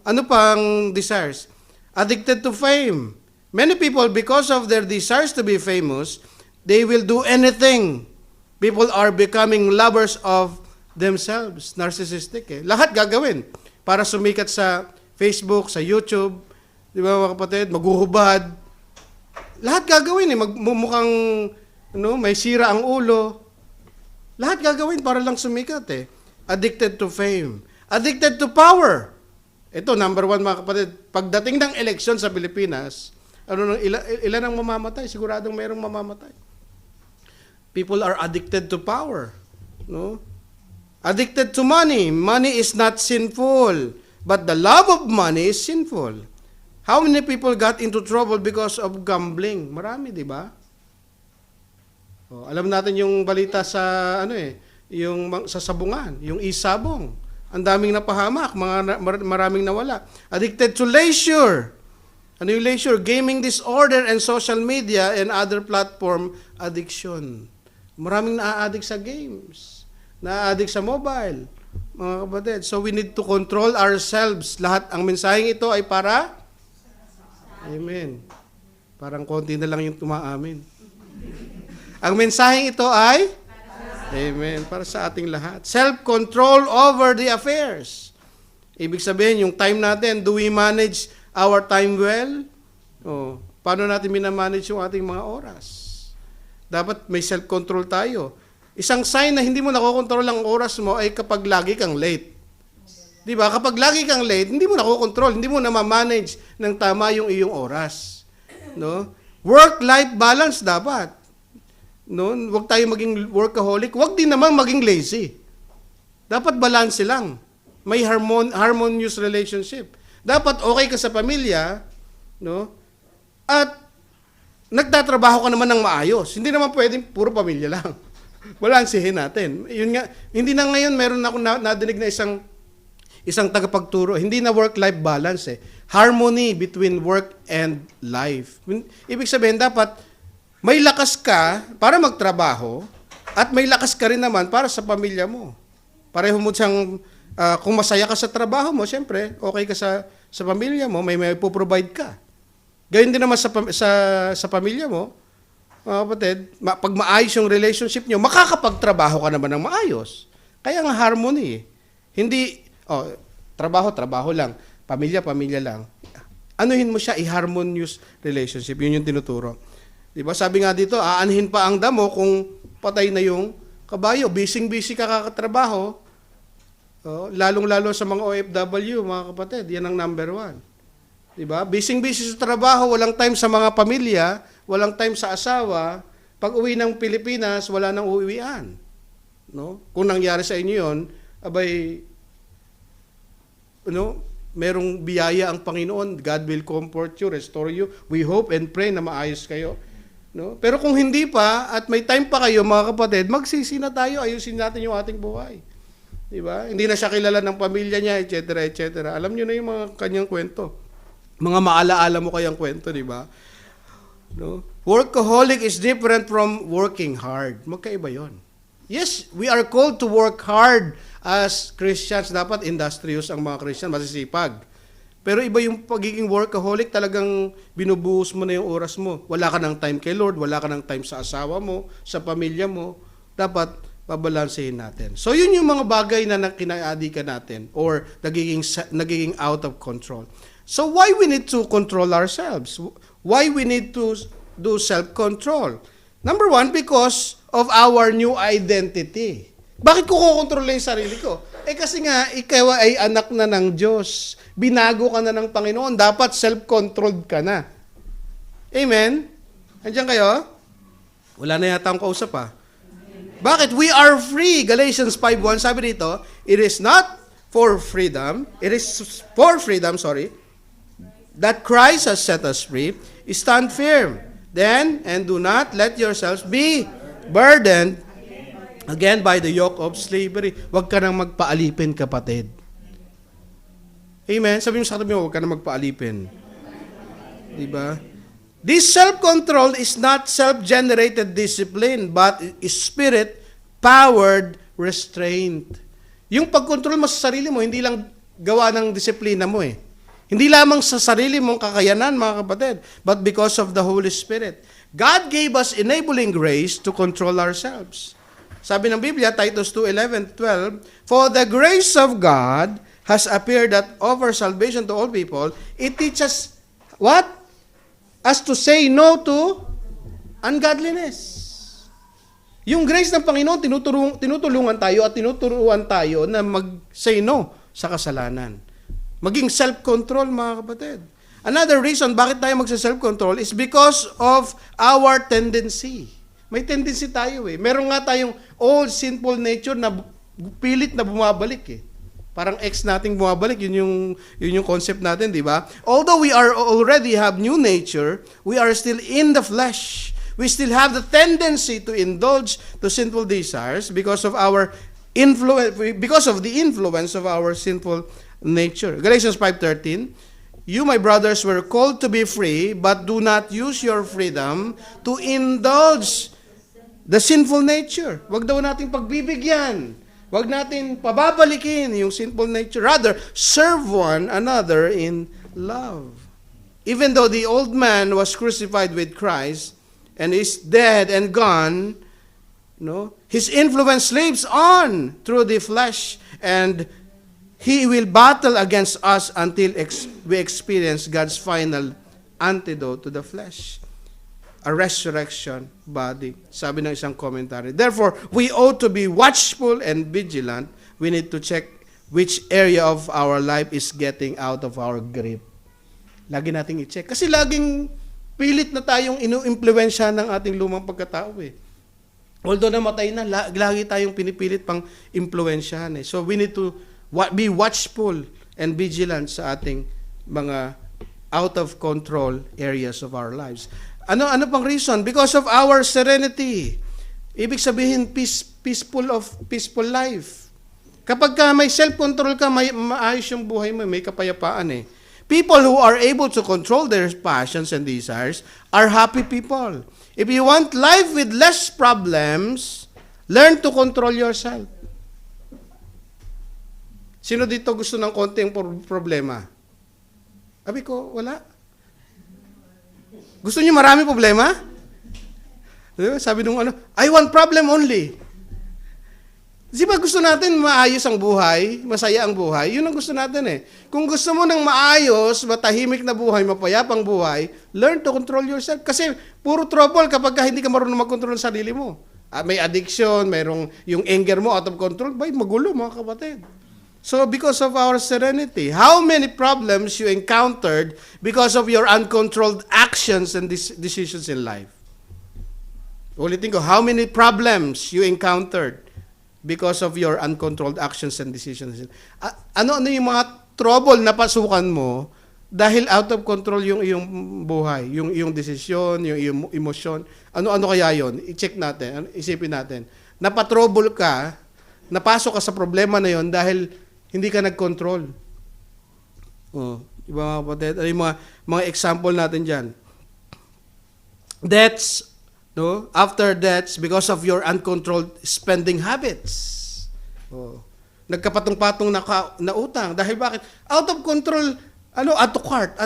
A: Ano pang desires? Addicted to fame. Many people, because of their desires to be famous, they will do anything. People are becoming lovers of themselves. Narcissistic eh. Lahat gagawin para sumikat sa Facebook, sa YouTube. Di ba mga kapatid? Maghuhubad. Lahat gagawin eh. Mukhang may sira ang ulo. Lahat gagawin para lang sumikat eh. Addicted to fame. Addicted to power. Ito, number 1 mga kapatid. Pagdating ng eleksyon sa Pilipinas, ilan ang mamamatay? Siguradong mayroong mamamatay. People are addicted to power. No? Addicted to money. Money is not sinful, but the love of money is sinful. How many people got into trouble because of gambling? Marami, di ba? Alam natin yung balita sa yung sa sabungan, yung isabong. Ang daming napahamak, maraming nawala. Addicted to leisure. Ano yung leisure? Gaming disorder and social media and other platform addiction. Maraming na-addict sa games, na-addict sa mobile, mga kapatid. So we need to control ourselves. Lahat, ang mensaheng ito ay para? Amen. Parang konti na lang yung tumaamin. Ang mensaheng ito ay? Amen. Para sa ating lahat. Self-control over the affairs. Ibig sabihin, yung time natin, do we manage our time well? Paano natin minamanage yung ating mga oras? Dapat may self-control tayo. Isang sign na hindi mo nakokontrol ang oras mo ay kapag lagi kang late. Di ba? Kapag lagi kang late, hindi mo nakokontrol, hindi mo na ma-manage ng tama yung iyong oras. No? Work-life balance dapat. No? Huwag tayo maging workaholic, huwag din naman maging lazy. Dapat balance lang. May harmonious relationship. Dapat okay ka sa pamilya, no? At nagtatrabaho ka naman ng maayos. Hindi naman pwedeng puro pamilya lang. Balansehin natin. Yun nga, hindi na ngayon meron ako nadinig na isang tagapagturo. Hindi na work-life balance eh. Harmony between work and life. Ibig sabihin, dapat may lakas ka para magtrabaho at may lakas ka rin naman para sa pamilya mo. Pareho mo siyang, kung masaya ka sa trabaho mo, syempre, okay ka sa pamilya mo, may provide ka. Gayun din naman sa pamilya mo, mga kapatid, pag maayos yung relationship nyo, makakapagtrabaho ka naman ng maayos. Kaya nga harmony eh. Hindi, trabaho lang, pamilya lang. Anuhin mo siya, i-harmonious relationship. Yun yung tinuturo. Diba? Sabi nga dito, aanhin pa ang damo kung patay na yung kabayo. Busy ka kakatrabaho. Lalong-lalo sa mga OFW, mga kapatid, yan ang number 1. Diba? Busy sa trabaho, walang time sa mga pamilya, walang time sa asawa. Pag uwi ng Pilipinas, wala nang uuwian. No? Kung nangyari sa inyo yun, abay, merong biyaya ang Panginoon. God will comfort you, restore you. We hope and pray na maayos kayo. No? Pero kung hindi pa, at may time pa kayo, mga kapatid, magsisi na tayo, ayusin natin yung ating buhay. Diba? Hindi na siya kilala ng pamilya niya, etc., etc. Alam niyo na yung mga kanyang kwento. Mga maalaala mo kayang kwento, di ba? No? Workaholic is different from working hard. Magkaiba yon. Yes, we are called to work hard as Christians. Dapat industrious ang mga Christian, masisipag. Pero iba yung pagiging workaholic, talagang binubuhos mo na yung oras mo. Wala ka ng time kay Lord, wala ka ng time sa asawa mo, sa pamilya mo. Dapat pabalansehin natin. So yun yung mga bagay na kinaadikan natin or nagiging out of control. So why we need to control ourselves? Why we need to do self-control? Number 1, because of our new identity. Bakit ko kukontrolin yung sarili ko? Kasi nga, ikaw ay anak na ng Diyos. Binago ka na ng Panginoon. Dapat self-controlled ka na. Amen? Andiyan kayo? Wala na yata akong kausap ha. Bakit? We are free. Galatians 5:1, sabi dito, it is not for freedom, that Christ has set us free. Stand firm. Then, and do not let yourselves be burdened again by the yoke of slavery. Huwag ka nang magpaalipin, kapatid. Amen? Sabi mo sa katabi mo, huwag ka nang magpaalipin. Diba? This self-control is not self-generated discipline, but is spirit-powered restraint. Yung pagkontrol mo sa sarili mo, hindi lang gawa ng disiplina mo eh. Hindi lamang sa sarili mong kakayanan, mga kapatid, but because of the Holy Spirit. God gave us enabling grace to control ourselves. Sabi ng Biblia, Titus 2:11-12, for the grace of God has appeared that offers salvation to all people. It teaches what? Us to say no to ungodliness. Yung grace ng Panginoon, tinutulungan tayo at tinuturuan tayo na mag-say no sa kasalanan. Maging self-control, mga kapatid. Another reason bakit tayo magsa-self-control is because of our tendency. May tendency tayo eh. Meron nga tayong old sinful nature na pilit na bumabalik eh. Parang ex nating bumabalik, yun yung concept natin, di ba? Although we are already have new nature, we are still in the flesh. We still have the tendency to indulge to sinful desires because of the influence of our sinful nature. Galatians 5:13, you, my brothers, were called to be free, but do not use your freedom to indulge the sinful nature. Wag daw nating pagbibigyan. Wag natin pababalikin yung sinful nature. Rather, serve one another in love. Even though the old man was crucified with Christ and is dead and gone, his influence lives on through the flesh, and he will battle against us until we experience God's final antidote to the flesh. A resurrection body. Sabi ng isang commentary. Therefore, we ought to be watchful and vigilant. We need to check which area of our life is getting out of our grip. Lagi nating i-check. Kasi laging pilit na tayong inu-impluensya ng ating lumang pagkatao eh. Although namatay na, lagi tayong pinipilit pang impluensyahan eh. So we need to be watchful and vigilant sa ating mga out of control areas of our lives. Ano pang reason? Because of our serenity. Ibig sabihin, peaceful life. Kapag ka may self-control ka, maayos yung buhay mo, may kapayapaan eh. People who are able to control their passions and desires are happy people. If you want life with less problems, learn to control yourself. Sino dito gusto ng konting problema? Sabi ko, wala. Gusto niyo marami problema? Sabi nung I want problem only. Di ba gusto natin maayos ang buhay, masaya ang buhay? Yun ang gusto natin eh. Kung gusto mo ng maayos, matahimik na buhay, mapayapang buhay, learn to control yourself. Kasi puro trouble kapag hindi ka marunong mag-control ng sarili mo. May addiction, mayroong yung anger mo out of control, magulo mga kapatid. So because of our serenity, how many problems you encountered because of your uncontrolled actions and decisions in life? Ulitin ko, how many problems you encountered because of your uncontrolled actions and decisions? Ano yung mga trouble na pasukan mo dahil out of control yung iyong buhay, yung iyong desisyon, yung iyong emosyon? Ano kaya yon? I-check natin, isipin natin. Napatrouble ka, napasok ka sa problema na yon dahil hindi ka nag-control. Diba mga kapatid? Ano yung mga example natin dyan? Debts, after debts, because of your uncontrolled spending habits. Nagkapatong-patong na utang. Dahil bakit? Out of control, add to cart.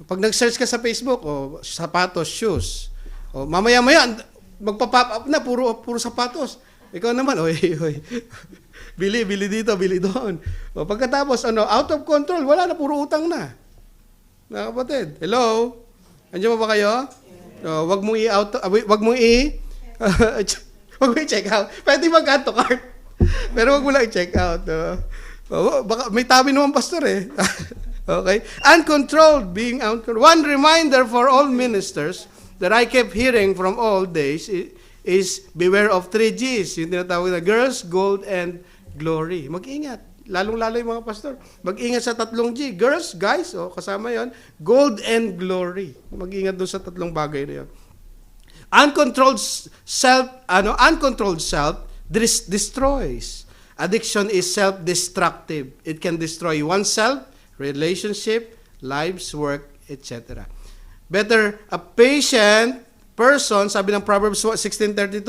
A: Pag nag-search ka sa Facebook, sapatos, shoes. Mamaya-maya, magpa-pop up na, puro sapatos. Ikaw naman, bili dito, bili doon. Pagkatapos, out of control, wala na, puro utang na. Mga kapatid, hello? Andiyan ba kayo? Wag mong i-check out. Pwede mag-add to cart. Pero wag mo lang i-check out. Baka, may tabi naman pastor eh. Okay? Uncontrolled, being uncontrolled. One reminder for all ministers that I kept hearing from all days is beware of 3 G's. Yung tinatawag na girls, gold, and glory. Mag-ingat. Lalong-lalo yung mga pastor. Mag-ingat sa 3 G. Girls, guys, kasama yon. Gold and glory. Mag-ingat doon sa 3 bagay na yon. Uncontrolled self destroys. Addiction is self-destructive. It can destroy oneself, relationship, lives, work, etc. Better a patient person, sabi ng Proverbs 16:32,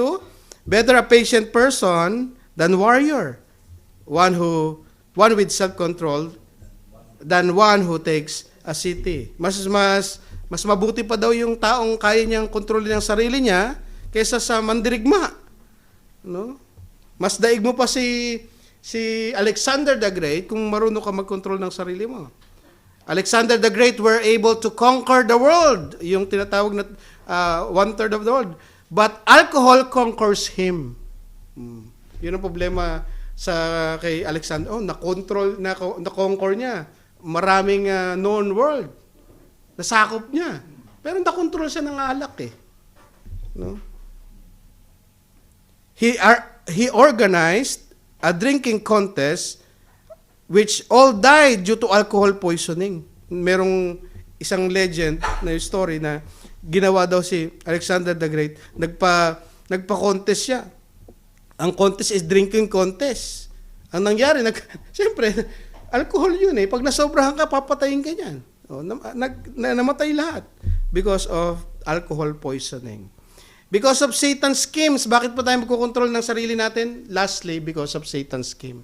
A: better a patient person than warrior. One with self-control than one who takes a city. Mas mabuti pa daw yung taong kaya niyang kontrolin ang sarili niya kaysa sa mandirigma. Mas daig mo pa si Alexander the Great kung marunong ka mag-control ng sarili mo. Alexander the Great were able to conquer the world, yung tinatawag na 1/3 of the world. But alcohol conquers him. Yun ang problema kay Alexander. Na-conquer niya. Maraming known world. Nasakop niya. Pero na-control siya ng alak eh. He organized a drinking contest which all died due to alcohol poisoning. Merong isang legend na story na ginawa daw si Alexander the Great, nagpa-contest siya. Ang contest is drinking contest. Ang nangyari, siyempre, alcohol yun eh. Pag nasobrahan ka, papatayin ka niyan. Namatay lahat because of alcohol poisoning. Because of Satan's schemes, bakit pa tayo magkocontrol ng sarili natin? Lastly, because of Satan's scheme.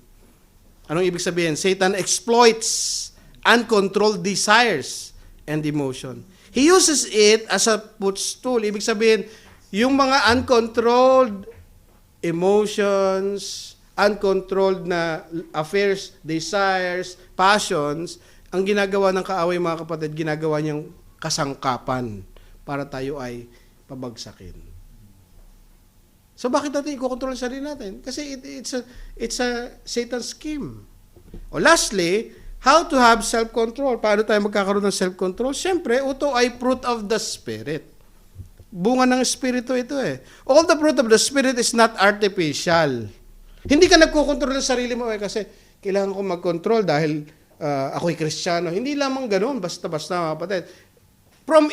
A: Anong ibig sabihin? Satan exploits uncontrolled desires and emotion. He uses it as a footstool. Ibig sabihin, yung mga uncontrolled emotions, uncontrolled na affairs, desires, passions, ang ginagawa ng kaaway, mga kapatid, ginagawa niyang kasangkapan para tayo ay pabagsakin. So bakit natin i-control ang sarili natin? Kasi it's a Satan's scheme. O lastly, how to have self-control. Paano tayo magkakaroon ng self-control? Siyempre, ito ay fruit of the Spirit. Bunga ng Espiritu ito eh. All the fruit of the Spirit is not artificial. Hindi ka nagkukontrol ng sarili mo kasi kailangan ko mag-control dahil ako'y Kristiyano. Hindi lamang ganoon, basta-basta mga kapatid. From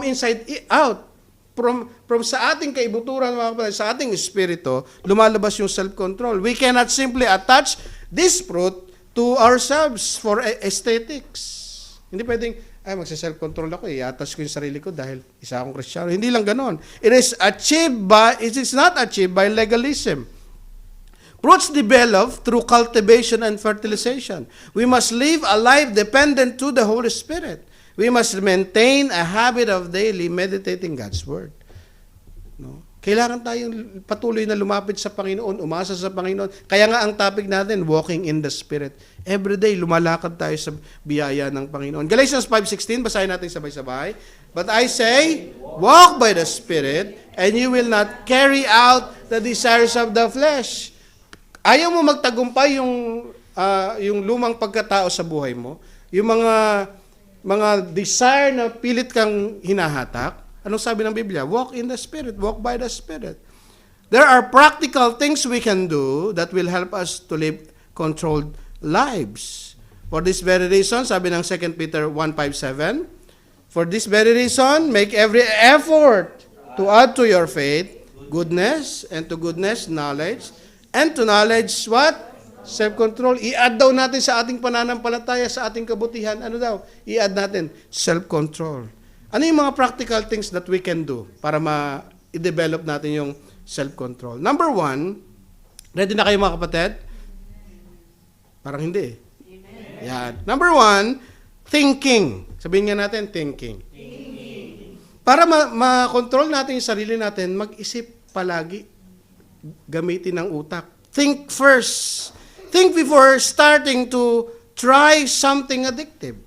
A: inside out. From sa ating kaibuturan, mga kapatid, sa ating espiritu, lumalabas yung self-control. We cannot simply attach this fruit to ourselves for aesthetics. Hindi pwedeng, magsa-self-control ako, i-attach ko yung sarili ko dahil isa akong Kristiyano. Hindi lang ganon. It is not achieved by legalism. Fruits develop through cultivation and fertilization. We must live a life dependent to the Holy Spirit. We must maintain a habit of daily meditating God's Word. No? Kailangan tayong patuloy na lumapit sa Panginoon, umasa sa Panginoon. Kaya nga ang topic natin, walking in the Spirit. Every day, lumalakad tayo sa biyaya ng Panginoon. Galatians 5:16, basahin natin sabay-sabay. But I say, walk by the Spirit, and you will not carry out the desires of the flesh. Ayaw mo magtagumpay yung lumang pagkatao sa buhay mo, yung mga desire na pilit kang hinahatak. Anong sabi ng Biblia? Walk in the Spirit. Walk by the Spirit. There are practical things we can do that will help us to live controlled lives. For this very reason, sabi ng 2 Peter 1:5-7, for this very reason, make every effort to add to your faith goodness, and to goodness, knowledge, and to knowledge, what? Self-control. I-add daw natin sa ating pananampalataya, sa ating kabutihan. Ano daw? I-add natin self-control. Ano yung mga practical things that we can do para i-develop natin yung self-control? Number 1, ready na kayo mga kapatid? Parang hindi. Yan. Number 1, thinking. Sabihin nga natin, thinking. Para ma-control natin yung sarili natin, mag-isip palagi. Gamitin ang utak. Think first. Think before starting to try something addictive.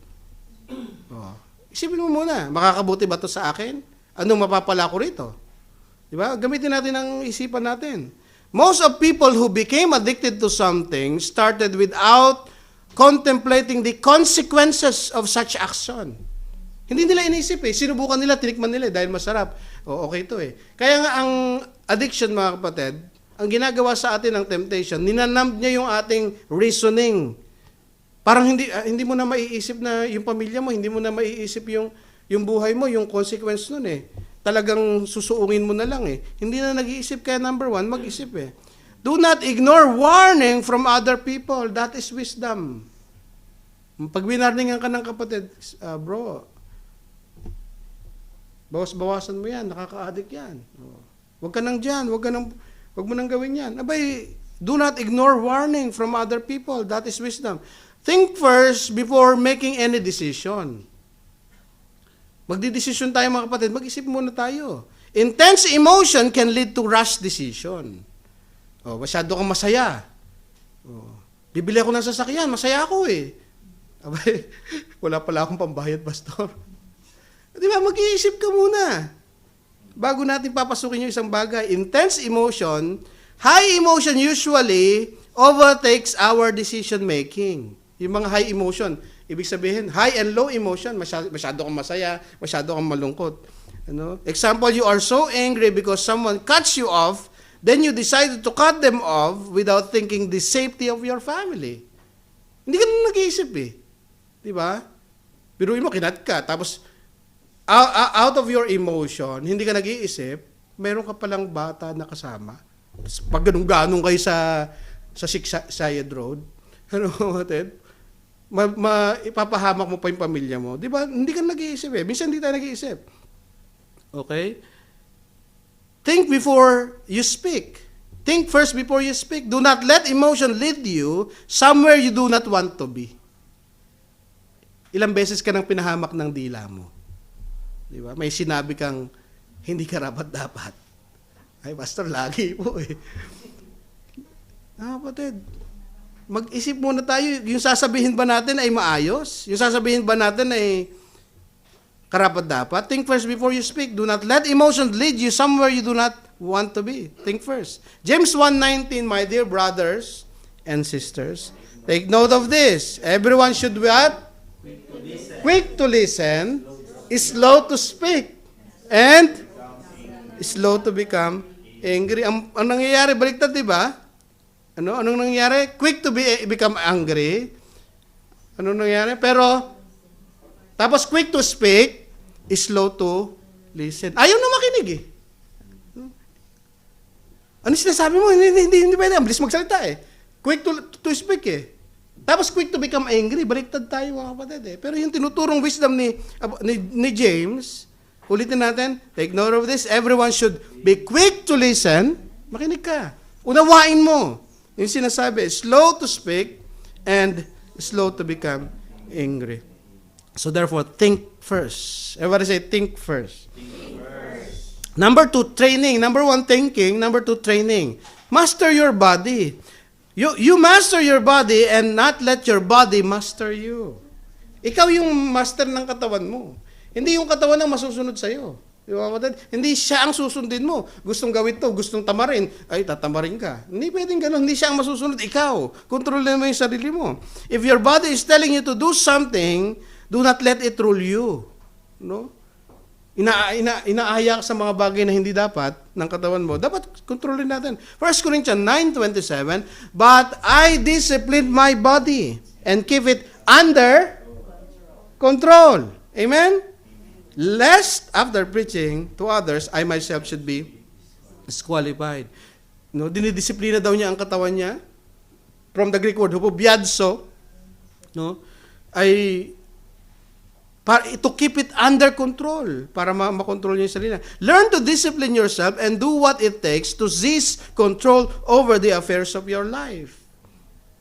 A: Isipin mo muna, makakabuti ba ito sa akin? Anong mapapala ko rito? Di ba? Gamitin natin ang isipan natin. Most of people who became addicted to something started without contemplating the consequences of such action. Hindi nila inisip eh. Sinubukan nila, tinikman nila dahil masarap. Okay ito eh. Kaya nga ang addiction, mga kapatid, ang ginagawa sa atin ng temptation, ninanumb niya yung ating reasoning. Parang hindi mo na maiisip na yung pamilya mo, hindi mo na maiisip yung buhay mo, yung consequence nun eh. Talagang susuungin mo na lang eh. Hindi na nag-iisip, kaya number 1, mag-isip eh. Do not ignore warning from other people. That is wisdom. Pag winarningan ka ng kapatid, bro, bawas-bawasan mo yan, nakaka-addict yan. Huwag ka nang dyan, huwag mo nang gawin yan. Abay, do not ignore warning from other people. That is wisdom. Think first before making any decision. Magdidesisyon tayo mga kapatid, mag-isip muna tayo. Intense emotion can lead to rash decision. Masyado kang masaya. Bibili ako ng sasakyan, masaya ako eh. Abay, wala pala akong pambayad, pastor. Di ba, mag-iisip ka muna. Bago natin papasukin yung isang bagay. Intense emotion, high emotion usually overtakes our decision making. Yung mga high emotion, ibig sabihin, high and low emotion, masyado kang masaya, masyado kang malungkot. Example, you are so angry because someone cuts you off then you decided to cut them off without thinking the safety of your family. Hindi ka na nag-iisip eh. Di ba? Biruin mo, kinat ka. Tapos, out of your emotion, hindi ka nag-iisip, meron ka palang bata na kasama. Tapos, pag ganun-ganong kayo sa Sayed Road, ano, Ted? Ipapahamak mo pa yung pamilya mo. Di ba? Hindi ka nag-iisip eh. Minsan hindi tayo nag-iisip. Okay? Think before you speak. Think first before you speak. Do not let emotion lead you somewhere you do not want to be. Ilang beses ka nang pinahamak ng dila mo. Di ba? May sinabi kang hindi karapat-dapat. Ay, pastor, lagi po eh. Kapatid, mag-isip muna tayo, yung sasabihin ba natin ay maayos? Yung sasabihin ba natin ay karapat-dapat? Think first before you speak. Do not let emotions lead you somewhere you do not want to be. Think first. James 1:19, my dear brothers and sisters, take note of this. Everyone should what? Quick to listen, slow to speak, and slow to become angry. Ang nangyayari, baliktad, di ba? Anong nangyari? Quick to become angry. Anong nangyari? Pero, tapos quick to speak, slow to listen. Ayaw na makinig eh. Ano sinasabi mo? Hindi pwede. Ang bilis magsalita eh. Quick to speak eh. Tapos quick to become angry. Baliktad tayo mga kapatid eh. Pero yung tinuturong wisdom ni James, ulitin natin, take note of this, everyone should be quick to listen. Makinig ka. Unawain mo. Yung sinasabi, slow to speak and slow to become angry. So therefore, think first. Everybody say, think first. Think first. Number 2, training. Number 1, thinking. Number 2, training. Master your body. You master your body and not let your body master you. Ikaw yung master ng katawan mo. Hindi yung katawan ang masusunod sa'yo. Hindi siya ang susundin mo. Gustong gawin to, gustong tamarin, ay tatamarin ka. Hindi pwedeng ganun. Hindi siya ang masusunod. Ikaw. Kontrolin mo yung sarili mo. If your body is telling you to do something, do not let it rule you. No? Inaaya ka sa mga bagay na hindi dapat ng katawan mo. Dapat kontrolin natin. 1 Corinthians 9:27, but I discipline my body and keep it under control. Amen? Lest after preaching to others, I myself should be disqualified. No, dinidisiplina daw niya ang katawan niya. From the Greek word hupobiadso, no, ay to keep it under control, para makontrol niya yung sarili. Learn to discipline yourself and do what it takes to seize control over the affairs of your life.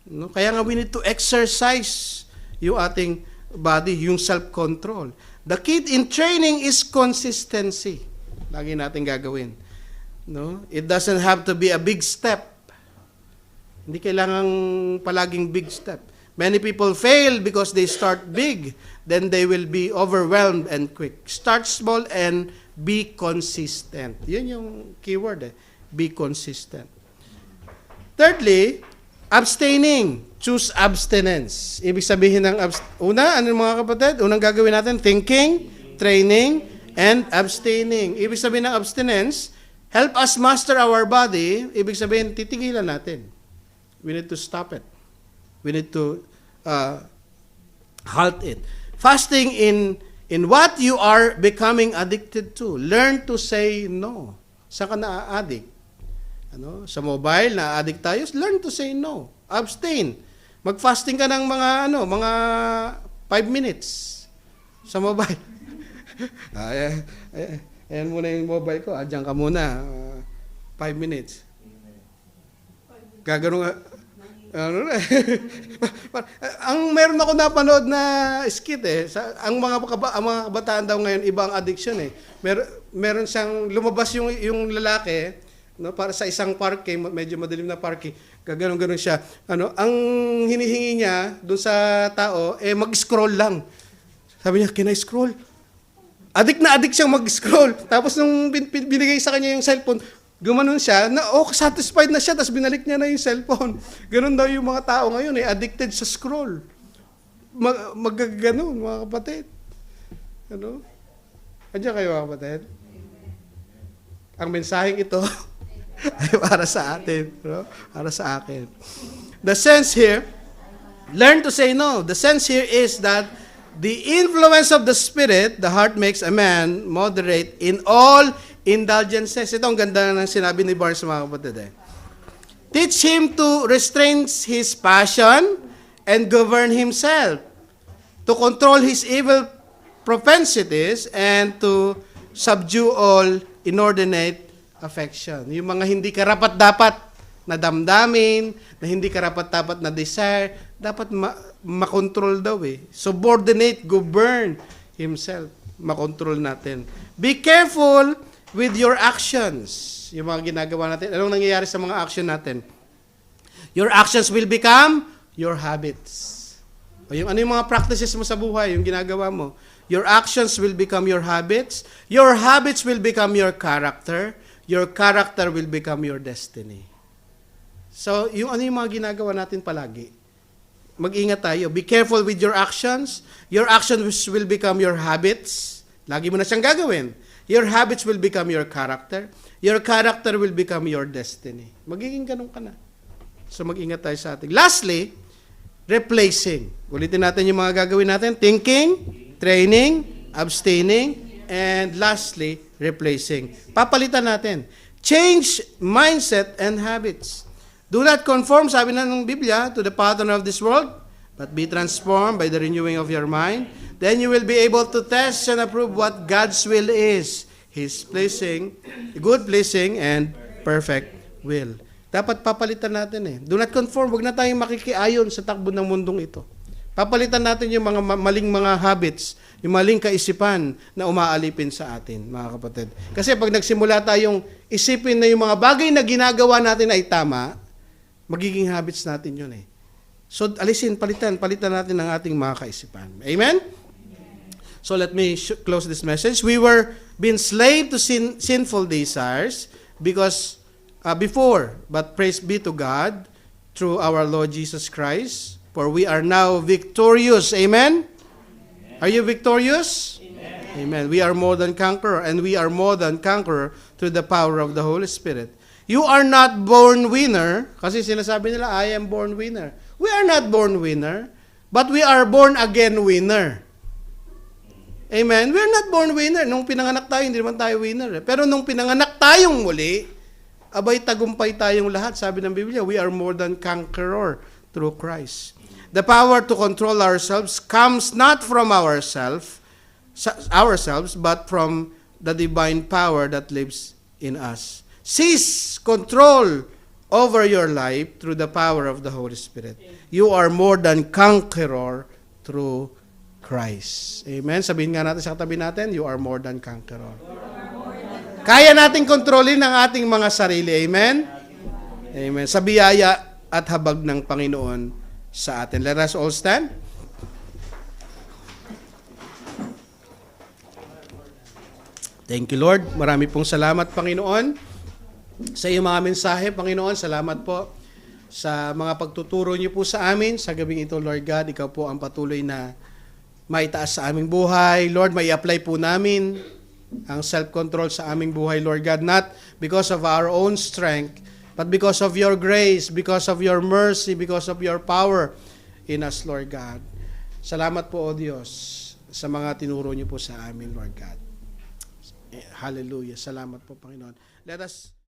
A: No, kaya nga we need to exercise yung ating body, yung self-control. The key in training is consistency. Lagi natin gagawin. No? It doesn't have to be a big step. Hindi kailangang palaging big step. Many people fail because they start big. Then they will be overwhelmed and quick. Start small and be consistent. Yun yung keyword eh. Be consistent. Thirdly, abstaining. Choose abstinence. Ibig sabihin ng una, ano mga kapatid? Unang gagawin natin, thinking, training, and abstaining. Ibig sabihin ng abstinence, help us master our body. Ibig sabihin, titigilan natin. We need to stop it. We need to halt it. Fasting in what you are becoming addicted to. Learn to say no. Saan ka na-addict? Sa mobile, na-addict tayo? Learn to say no. Abstain. Mag-fasting ka ng mga 5 minutes sa mobile. Ayan muna yung mobile ko. Diyan ka muna. 5 minutes. Gagano ang meron ako napanood na skit eh. Ang mga kabataan daw ngayon, ibang addiction eh. Meron siyang lumabas yung lalaki, no, para sa isang parke, medyo madilim na parke. Gaganon-ganon siya. Ang hinihingi niya doon sa tao, mag-scroll lang. Sabi niya, can I scroll? Addict na addict siyang mag-scroll. Tapos nung binigay sa kanya yung cellphone, gumanon siya, satisfied na siya, tapos binalik niya na yung cellphone. Ganon daw yung mga tao ngayon, addicted sa scroll. Magaganon, mga kapatid. Andiyan kayo, mga kapatid? Ang mensaheng ito ay para sa atin. No? Para sa akin. The sense here, learn to say no. The sense here is that the influence of the Spirit, the heart makes a man moderate in all indulgences. Ito ang ganda ng sinabi ni Barnes, mga kapatid. Teach him to restrain his passion and govern himself, to control his evil propensities, and to subdue all inordinate affection. Yung mga hindi karapat-dapat na damdamin, na hindi karapat-dapat na desire, dapat makontrol daw eh. Subordinate, govern himself. Makontrol natin. Be careful with your actions. Yung mga ginagawa natin. Anong nangyayari sa mga action natin? Your actions will become your habits. O yung, ano yung mga practices mo sa buhay, yung ginagawa mo. Your actions will become your habits. Your habits will become your character. Your character will become your destiny. So, yung ano yung mga ginagawa natin palagi? Mag-ingat tayo. Be careful with your actions. Your actions will become your habits. Lagi mo na siyang gagawin. Your habits will become your character. Your character will become your destiny. Magiging ganun ka na. So mag-ingat tayo sa atin. Lastly, replacing. Ulitin natin yung mga gagawin natin. Thinking, training, abstaining, and lastly, replacing. Papalitan natin. Change mindset and habits. Do not conform, sabi na ng Biblia, to the pattern of this world, but be transformed by the renewing of your mind. Then you will be able to test and approve what God's will is. His pleasing, good pleasing, and perfect will. Dapat papalitan natin eh. Do not conform. Huwag na tayong makikiayon sa takbo ng mundong ito. Papalitan natin yung mga maling mga habits, yung maling kaisipan na umaalipin sa atin, mga kapatid. Kasi pag nagsimula tayong isipin na yung mga bagay na ginagawa natin ay tama, magiging habits natin yun eh. So, palitan natin ang ating mga kaisipan. Amen? So, let me close this message. We were being slave to sinful desires because before, but praise be to God through our Lord Jesus Christ, for we are now victorious. Amen? Are you victorious? Amen. Amen. We are more than conqueror, and we are more than conqueror through the power of the Holy Spirit. You are not born winner, kasi sinasabi nila, I am born winner. We are not born winner, but we are born again winner. Amen? We are not born winner. Nung pinanganak tayo, hindi naman tayo winner. Pero nung pinanganak tayong muli, abay tagumpay tayong lahat. Sabi ng Biblia, we are more than conqueror through Christ. The power to control ourselves comes not from ourselves, but from the divine power that lives in us. Seize control over your life through the power of the Holy Spirit. You are more than conqueror through Christ. Amen? Sabihin nga natin sa katabi natin, you are more than conqueror. Kaya nating kontrolin ang ating mga sarili. Amen? Amen. Sa biyaya at habag ng Panginoon sa atin. Let us all stand. Thank you, Lord. Marami pong salamat, Panginoon, sa iyong mga mensahe, Panginoon. Salamat po sa mga pagtuturo niyo po sa amin. Sa gabing ito, Lord God, ikaw po ang patuloy na maitaas sa aming buhay. Lord, may apply po namin ang self-control sa aming buhay, Lord God, not because of our own strength, but because of your grace, because of your mercy, because of your power in us, Lord God. Salamat po, O Diyos, sa mga tinuro niyo po sa amin, Lord God. Hallelujah. Salamat po, Panginoon. Let us